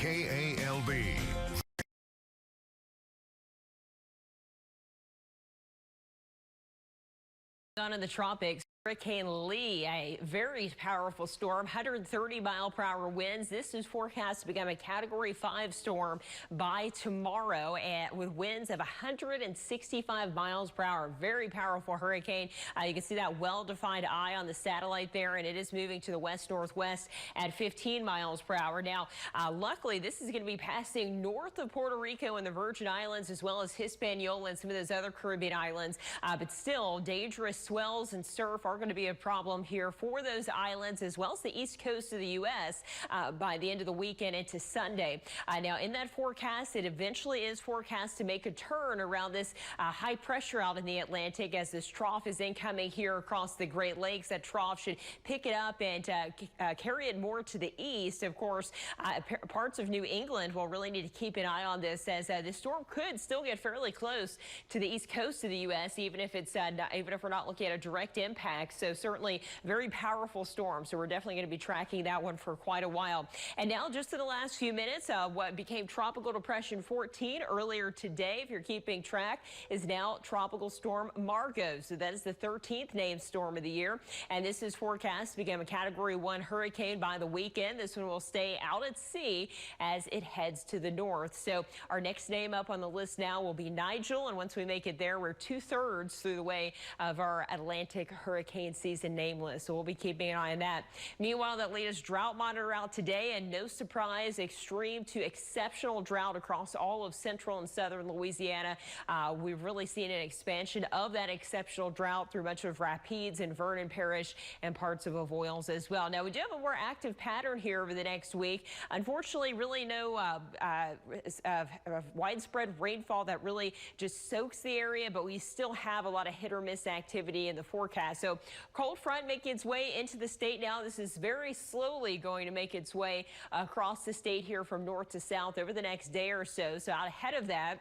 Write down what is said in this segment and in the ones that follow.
KALB. On in the tropics, Hurricane Lee, a very powerful storm, 130-mile-per-hour winds. This is forecast to become a Category 5 storm by tomorrow, and with winds of 165 miles per hour. Very powerful hurricane. You can see that well-defined eye on the satellite there, and it is moving to the west-northwest at 15 miles per hour. Now, luckily, this is going to be passing north of Puerto Rico and the Virgin Islands, as well as Hispaniola and some of those other Caribbean islands. But still, dangerous swells and surf are going to be a problem here for those islands, as well as the east coast of the U.S. By the end of the weekend into Sunday. Now, in that forecast, it eventually is forecast to make a turn around this high pressure out in the Atlantic as this trough is incoming here across the Great Lakes. That trough should pick it up and carry it more to the east. Of course, parts of New England will really need to keep an eye on this, as this storm could still get fairly close to the east coast of the U.S., even if we're not looking at a direct impact. So certainly very powerful storm. So we're definitely going to be tracking that one for quite a while. And now, just in the last few minutes, what became Tropical Depression 14 earlier today, if you're keeping track, is now Tropical Storm Margot. So that is the 13th named storm of the year. And this is forecast to become a Category 1 hurricane by the weekend. This one will stay out at sea as it heads to the north. So our next name up on the list now will be Nigel. And once we make it there, we're 2/3 through the way of our Atlantic hurricane season nameless. So we'll be keeping an eye on that. Meanwhile, that latest drought monitor out today, and no surprise, extreme to exceptional drought across all of central and southern Louisiana. We've really seen an expansion of that exceptional drought through much of Rapides and Vernon Parish and parts of Avoyelles as well. Now, we do have a more active pattern here over the next week. Unfortunately, really no widespread rainfall that really just soaks the area, but we still have a lot of hit or miss activity in the forecast. So cold front making its way into the state now. This is very slowly going to make its way across the state here from north to south over the next day or so. So out ahead of that,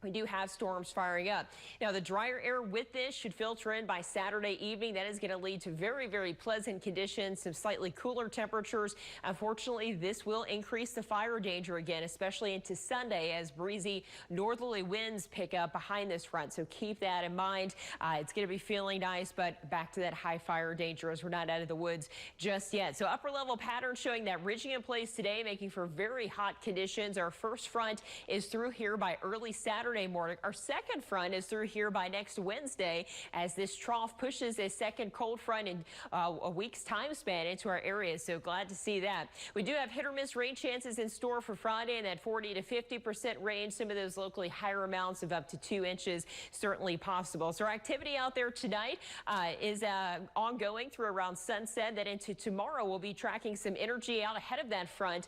we do have storms firing up. Now, the drier air with this should filter in by Saturday evening. That is going to lead to very, very pleasant conditions, some slightly cooler temperatures. Unfortunately, this will increase the fire danger again, especially into Sunday, as breezy northerly winds pick up behind this front. So keep that in mind. It's going to be feeling nice, but back to that high fire danger as we're not out of the woods just yet. So upper level pattern showing that ridging in place today, making for very hot conditions. Our first front is through here by early Saturday morning. Our second front is through here by next Wednesday, as this trough pushes a second cold front in a week's time span into our area. So glad to see that. We do have hit or miss rain chances in store for Friday in that 40 to 50% range. Some of those locally higher amounts of up to 2 inches certainly possible. So our activity out there tonight is ongoing through around sunset. That into tomorrow, we'll be tracking some energy out ahead of that front,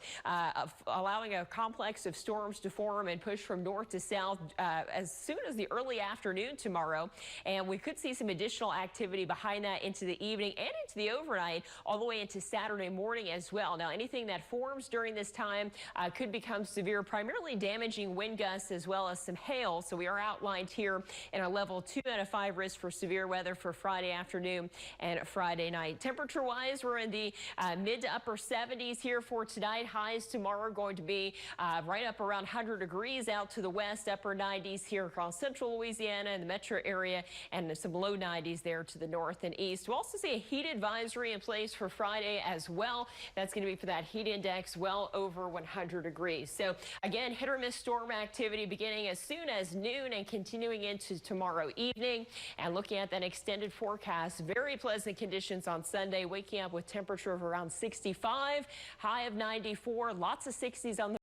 allowing a complex of storms to form and push from north to south as soon as the early afternoon tomorrow. And we could see some additional activity behind that into the evening and into the overnight, all the way into Saturday morning as well. Now, anything that forms during this time could become severe, primarily damaging wind gusts as well as some hail. So we are outlined here in a level 2 out of 5 risk for severe weather for Friday afternoon and Friday night. Temperature wise, we're in the mid to upper 70s here for tonight. Highs tomorrow are going to be right up around 100 degrees out to the west, upper 90s here across central Louisiana and the metro area, and some low 90s there to the north and east. We'll also see a heat advisory in place for Friday as well. That's going to be for that heat index well over 100 degrees. So again, hit or miss storm activity beginning as soon as noon and continuing into tomorrow evening. And looking at that extended forecast, very pleasant conditions on Sunday, waking up with temperature of around 65, high of 94, lots of 60s on the